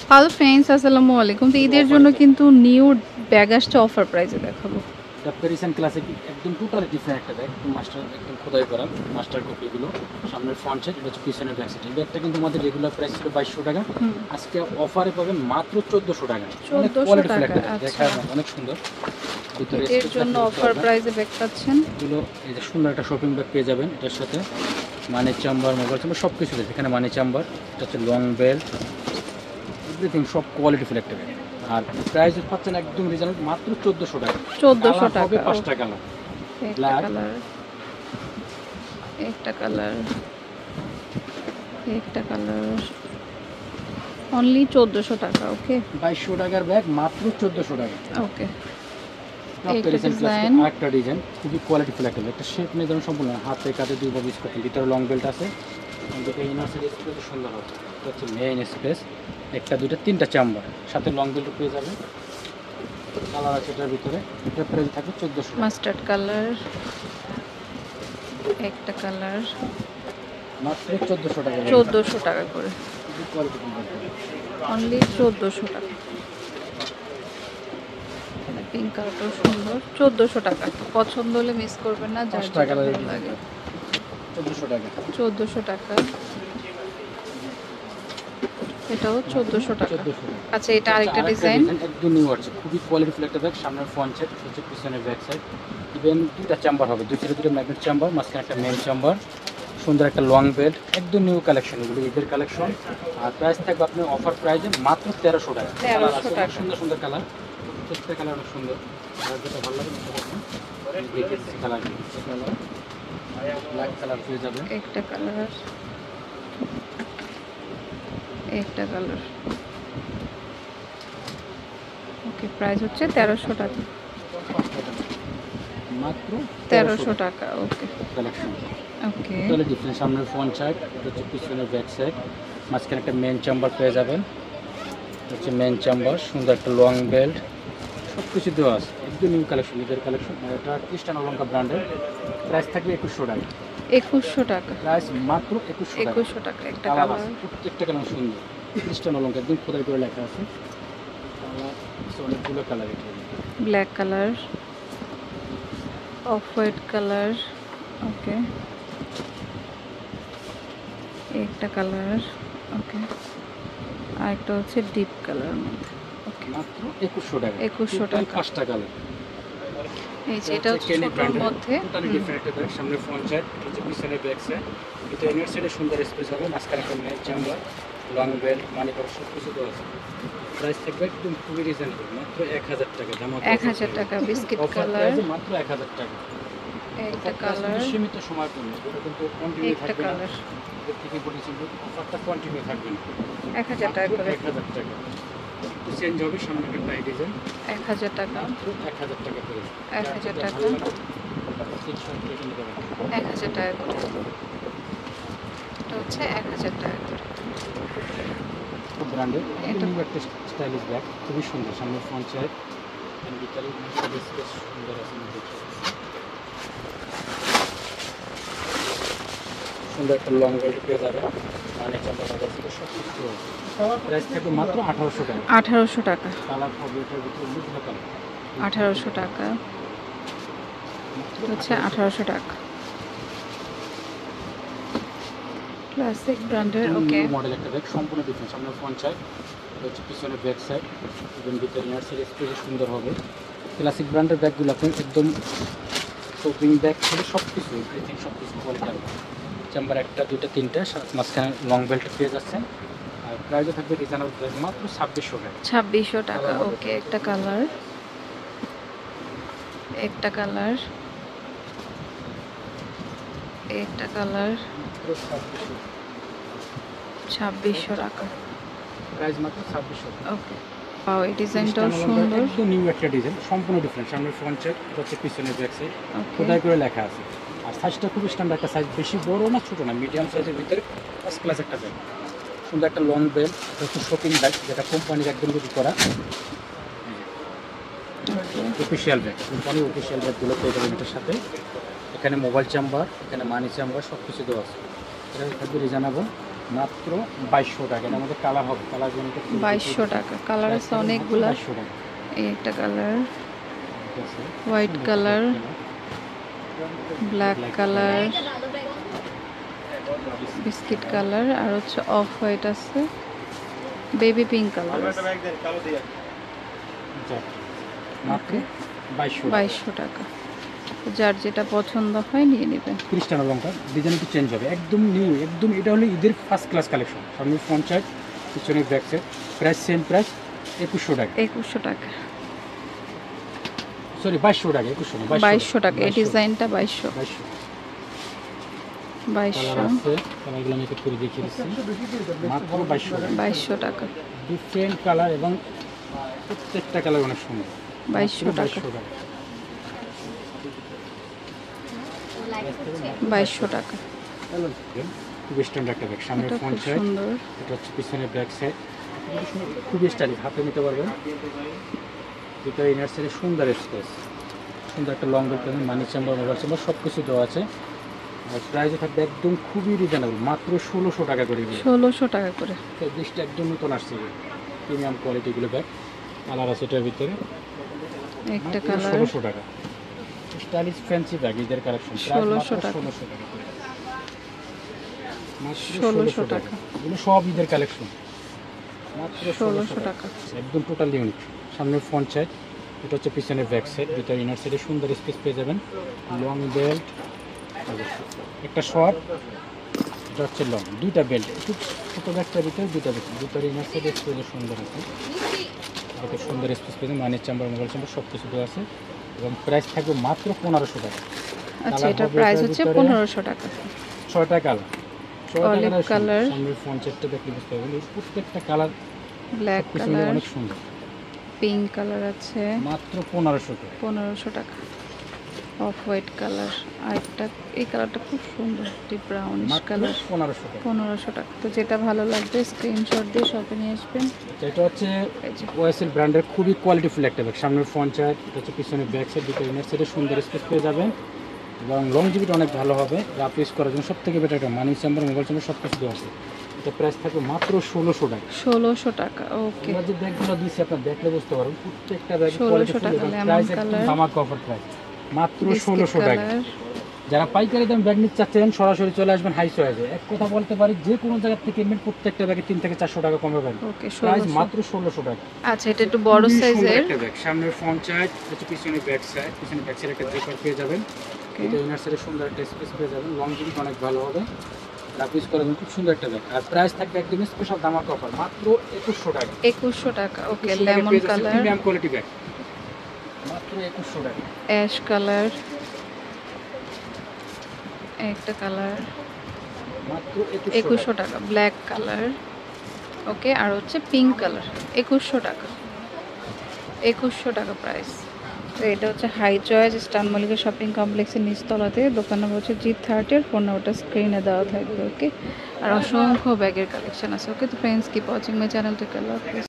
Hello friends, আসসালামু আলাইকুম। তো ঈদের জন্য কিন্তু নিউ ব্যাগ আসছে, অফার প্রাইসে দেখাবো। এটা পেরিসিয়ান ক্লাসিক একদম টোটালি ডিফারেন্ট একটা ব্যাগ, মাস্টার একদম খোদাই করা মাস্টার কপিগুলো। সামনের ফ্রন্ট সাইড, এটা হচ্ছে পিছনের ব্যাক সাইড। এই ব্যাগটা কিন্তু আমাদের রেগুলার প্রাইস ছিল 2200 টাকা, আজকে অফারে পাবেন মাত্র 1400 টাকা। অনেক কোয়ালিটিফুল একটা ব্যাগ, দেখা অনেক সুন্দর। ভিতরে এর জন্য অফার প্রাইসে ব্যাগ পাচ্ছেন। এগুলো এই যে সুন্দর একটা শপিং ব্যাগ পেয়ে যাবেন এটার সাথে। মানি চেম্বার, মোবাইল চেম্বার সব কিছু আছে এখানে। মানি চেম্বার, এটা হচ্ছে লং বেল্ট, এভরিথিং সব কোয়ালিটিফুল একটা ব্যাগ। আর প্রাইস পাচ্ছেন একদম রিজনেবল, মাত্র 1400 টাকা। 1400 টাকা হবে 5টা কালার, ব্ল্যাক কালার, একটা কালার, একটা কালার, অনলি 1400 টাকা। ওকে, 2200 টাকার ব্যাগ মাত্র 1400 টাকা। ওকে, একটা ডিজাইন খুবই কোয়ালিটিফুল একটা ব্যাগ। একটা শেপ নিয়ে যেমন সম্পূর্ণ হাতে কাটে দুইভাবে ইউজ করতে। ভিতরে লং বেল্ট আছে, দুটো ইনার সাইড স্পেস সুন্দর হবে। এটা হচ্ছে মেইন স্পেস, একটা দুইটা তিনটা চেম্বার, সাথে লং বেল্ট পেয়ে যাবেন। কালার আছে এটার ভিতরে। এটা প্রাইস থাকবে 1400 টাকা। মাস্টার্ড কালার, একটা কালার, মাত্র 1400 টাকা। 1400 টাকা করে, খুবই কোয়ালিটিফুল ব্যাগ, অনলি 1400 টাকা। পিঙ্ক কালারটাও সুন্দর, 1400 টাকা। পছন্দ হলে মিস করবেন না, যার যেটা ভালো লাগে। 1400 টাকা, 1400 টাকা। এটাও 1400 টাকা। আচ্ছা, এটা আরেকটা ডিজাইন, একদম নিউ আছে, খুবই কোয়ালিটিফুল একটা ব্যাগ। সামনের ফ্রন্ট সাইড, হচ্ছে পিছনের ব্যাক সাইড। ইভেন দুটা চেম্বার হবে, দুই সাইডে দুটো ম্যাগনেট চেম্বার, মাঝখানে একটা মেইন চেম্বার। সুন্দর একটা লং বেল্ট, একদম নিউ কালেকশন, এগুলো ঈদের কালেকশন। আর প্রাইস থাকবে আপনার অফার প্রাইসে মাত্র 1300 টাকা। 1300 টাকা। সুন্দর সুন্দর কালার, প্রত্যেকটা কালার অনেক সুন্দর। আর যেটা ভালো লাগে কালার, ব্ল্যাক কালার পেয়ে যাবে। একটা কালার, একটা কালার। ওকে, প্রাইস হচ্ছে 1300 টাকা, মাত্র 1300 টাকা। ওকে, কালেকশন ওকে, তাহলে ডিফারেন্ট। সামনের ফ্রন্ট সাইড, এটা হচ্ছে পিছনের ব্যাক সাইড, মাঝখানে একটা মেন চেম্বার পেয়ে যাবেন। এটা হচ্ছে মেন চেম্বার, সুন্দর একটা লং বেল্ট, সব কিছু দেওয়া আছে। একদম নিউ কালেকশন, ঈদের কালেকশন। এটা খ্রিস্টান অলঙ্কার ব্র্যান্ডের। প্রাইস থাকবে 2100 টাকা। 2100 টাকা, প্রাইস মাত্র 2100 টাকা। একটা কালার কালার, আছে, প্রত্যেকটা কালার সুন্দর। খ্রিস্টান অলঙ্কার একদম খোদাই করে লেখা আছে। কালার অনেকগুলো কালার, এটা black colour, off white colour. Okay, একটা কালার। ওকে, আর একটা হচ্ছে ডিপ কালার মধ্যে। ওকে, মাত্র 2100 টাকা। 2100 টাকা। 5টা কালার। এই যে এটা হচ্ছে ছোটর মধ্যে। টোটালি ডিফারেন্ট একটা ব্যাগ। সামনে ফ্রন্ট সাইড, হচ্ছে পিছনে ব্যাক সাইড। এটা ইনার সাইডে সুন্দর স্পেস হবে, মাঝখানে একটা মেন চেম্বার, লং বেল্ট, মানি কভার সব কিছু দেওয়া আছে। প্রাইস থাকবে একদম খুবই রিজনেবল, মাত্র 1000 টাকা। দাম 1000 টাকা। বিস্কিট কালার, মাত্র 1000 টাকা। একটা কালার, সীমিত সময়ের জন্য, এটা কিন্তু কন্টিনিউ একটা থাকবে না। কালার। এর থেকে বলেছি অফারটা কন্টিনিউ থাকবে না। 1000 টাকা করে, 1000 টাকা। একটু চেঞ্জ হবে, সামনে একটা টাই ডিজাইন। 1000 টাকা, মাত্র 1000 টাকা করে। 1000 টাকা, 1000 টাকা করে। এটা হচ্ছে 1000 টাকা করে। ব্র্যান্ডের এটা নিউ একটা স্টাইলিশ ব্যাগ, খুবই সুন্দর। সামনে ফ্রন্ট সাইড, ভিতরে স্পেস সুন্দর আছে। সুন্দর একটা লং বেল্ট পেয়ে যাবে, মানে চাপা সব কিছু। প্রাইস থাকবে মাত্র 1800 টাকা। 1800 টাকা, কালার হবে এটার ভিতরে বিভিন্ন কালার। 1800 টাকা হচ্ছে 1800 টাকা। ক্লাসিক ব্র্যান্ডের। ওকে, মডেল একটা ব্যাগ, সম্পূর্ণ ডিফারেন্ট। সামনে ফ্রন্ট সাইড, এটা হচ্ছে পিছনে ব্যাক সাইড, এবং ভিতরে ইনার সাইড স্পেস সুন্দর হবে। ক্লাসিক ব্র্যান্ডের ব্যাগগুলো আপনি একদম শপিং ব্যাগ থেকে সব কিছু, এভরিথিং সব কিছু কোয়ালিটি হবে। চেম্বার একটা দুইটা তিনটা, মাঝখানে লং বেল্ট পেয়ে যাচ্ছেন। আর প্রাইসও থাকবে রিজনেবল প্রাইস, মাত্র 2600 টাকা। 2600 টাকা। ওকে, একটা কালার, একটা কালার, একটা কালার, 2600 টাকা। প্রাইস মাত্র 2600 টাকা। ওকে, পাও এই ডিজাইনটাও সুন্দর, একদম নিউ একটা ডিজাইন, সম্পূর্ণ ডিফারেন্ট। সামনের ফ্রন্ট সাইড, এটা হচ্ছে পিছনের ব্যাক সাইড, ওকে, খোদাই করে লেখা আছে। আর সাইজটা খুব স্ট্যান্ডার্ড একটা সাইজ, বেশি বড় না ছোটো না, মিডিয়াম সাইজের ভিতরে ফার্স্ট ক্লাস একটা ব্যাগ। সুন্দর একটা লং বেল্ট, এটা হচ্ছে শপিং ব্যাগ, যেটা কোম্পানির একদম তৈরি করা অফিসিয়াল ব্যাগ। কোম্পানির অফিসিয়াল ব্যাগগুলো পেয়ে যাবেন এটার সাথে। এখানে মোবাইল চেম্বার, এখানে মানি চেম্বার সব কিছু দেওয়া আছে। এটা থাকবে রিজনেবল, মাত্র 2200 টাকা। এর মধ্যে কালার হবে, কালার জন্য 2200 টাকা। কালার আছে অনেকগুলা। 2200 টাকা। এই একটা কালার, ঠিক আছে, white colour, black colour, biscuit colour, আর হচ্ছে অফ হোয়াইট আছে, বেবি পিঙ্ক কালার। মাত্র 2200 2200 টাকা। যার যেটা পছন্দ হয় নিয়ে নেবেন। খ্রিস্টান অলঙ্কার ডিজাইন একটু চেঞ্জ হবে, একদম নিউ, একদম এটা হলো ঈদের ফার্স্ট ক্লাস কালেকশন। সামনে ফ্রন্ট সাইড, পিছনে back side, price same price 2100 টাকা। 2100 টাকা, সরি 2200 টাকা, 2100 না, 2200 টাকা। এই ডিজাইনটা 2200। 2200 কালার 2200 আছে, কালারগুলো আমি একটু করে দেখিয়ে দিচ্ছি। মাত্র 2200 টাকা। 2200 টাকা, ডিফারেন্ট কালার এবং প্রত্যেকটা কালার অনেক সুন্দর। 2200 টাকা, 2200 টাকা। খুব স্ট্যান্ডার্ড একটা ব্যাগ, সামনে এটা ফ্রন্ট খুব সাইড, সুন্দর। এটা হচ্ছে পিছনে ব্যাক সাইড, খুব স্টাইলিশ, হাতে নিতে পারবেন। ভিতরে ইনার সাইডে সুন্দর স্পেস, সুন্দর একটা লং বেল্ট পাবেন, মানি চেম্বার, মোবাইল চেম্বার সব কিছু দেওয়া আছে। আর প্রাইসে থাকবে একদম খুবই রিজনেবল, মাত্র 1600 টাকা করে। 1600 টাকা করে। তো জিনিসটা একদম নতুন আসছে, প্রিমিয়াম কোয়ালিটিগুলো ব্যাগ। কালার আছে এটার ভিতরে, একটা মাত্র কালার 1600 টাকা। স্টাইলিশ ফ্যান্সি ব্যাগ, ঈদের কালেকশন, 1600 টাকা। 1600 টাকা করে। মাত্র 1600 টাকা। এগুলো সব ঈদের কালেকশন, মাত্র 1600 টাকা। একদম টোটাল ইউনিক। সামনে ফ্রন্ট সাইড, এটা হচ্ছে পিছনে ব্যাক সাইড, ভিতরে ইনার সাইডে সুন্দর স্পেস পেয়ে যাবেন। লং বেল্ট, একটা শর্ট, এটা হচ্ছে লং, দুইটা বেল্ট, একটু ছোটো ব্যাগটার ভিতরে দুইটা বেল্ট, ভিতরে ইনার সাইডে স্পেস সুন্দর আছে, এটাতে সুন্দর স্পেস পেয়ে যাবেন। মানির চেম্বার, মোবাইল চেম্বার সব কিছু দেওয়া আছে এবং প্রাইস থাকবে মাত্র 1500 টাকা। আচ্ছা, এটার প্রাইস হচ্ছে 1500 টাকা। 6টা কালার, 6টা অলিভ কালার। কালার, সামনের ফ্রন্ট সাইডটা দেখলে বুঝতে পারবেন, এই প্রত্যেকটা কালার ব্ল্যাক কিছু কালার, অনেক সুন্দর। পিঙ্ক কালার আছে মাত্র 1500 টাকা। 1500 টাকা। অফ হোয়াইট কালার, আর একটা এই কালারটা খুব সুন্দর, ডিপ ব্রাউনিশ মাত্র কালার। 1500 টাকা। 1500 টাকা। তো যেটা ভালো লাগবে স্ক্রিনশট দিয়ে শপে নিয়ে আসবেন। এটা হচ্ছে এই যে ওএসএল ব্র্যান্ডের খুবই কোয়ালিটিফুল একটা ব্যাগ। সামনের ফ্রন্ট সাইড, এটা হচ্ছে পিছনে ব্যাক সাইড, দুটো ইনার সাইডে সুন্দর স্পেস পেয়ে যাবেন এবং লংজিভিটি অনেক ভালো হবে। রাফ ইউজ করার জন্য সব থেকে বেটার এটা, মানি চেম্বার, মোবাইল চেম্বার সব কিছু দেওয়া আছে। এটা প্রাইস থাকবে মাত্র 1600 টাকা। 1600 টাকা। ওকে, আমরা যে ব্যাগগুলো দিচ্ছি আপনার দেখলে বুঝতে পারবেন, প্রত্যেকটা ব্যাগ 1600 টাকা। লেমন কালার, ধামাকা অফার প্রাইস মাত্র বিস্কিট 1600 টাকা। কালার। যারা পাইকারি দাম ব্যাগ নিতে চাচ্ছেন সরাসরি চলে আসবেন হাই চয়েসে। এক কথা বলতে পারি, যে কোনো জায়গা থেকে কিনবেন প্রত্যেকটা ব্যাগে 300 থেকে 400 টাকা কমে পাবেন। ওকে, প্রাইস 1600। মাত্র 1600 টাকা। আচ্ছা, এটা একটু বড় খুবই সুন্দর সাইজের। একটা ব্যাগ, সামনের ফ্রন্ট সাইড, হচ্ছে পিছনে ব্যাক সাইড, পিছনে ব্যাক সাইড একটা জিপার পেয়ে যাবেন। এটা ইনার সাইডে সুন্দর একটা স্পেস পেয়ে যাবেন, লংজিভিটি অনেক ভালো হবে, রাফ ইউজ করার জন্য খুব সুন্দর একটা ব্যাগ। আর প্রাইস থাকবে একদম স্পেশাল ধামাকা অফার মাত্র 2100 টাকা। 2100 টাকা। Okay, lemon colour, premium quality bag মাত্র 2100 টাকা। অ্যাশ কালার, একটা কালার মাত্র 2100 টাকা। ব্ল্যাক কালার, ওকে, আর হচ্ছে পিঙ্ক কালার 2100 টাকা। 2100 টাকা প্রাইস। তো এটা হচ্ছে হাই চয়েস স্টান মল্লিকা শপিং কমপ্লেক্সের নিচতলাতে। দোকান নম্বর হচ্ছে G30, আর ফোন নাম্বারটা স্ক্রিনে দেওয়া থাকবে। ওকে, আর অসংখ্য ব্যাগের কালেকশন আছে। ওকে, তো friends, keep watching my channel. Take care, আল্লাহ হাফেজ।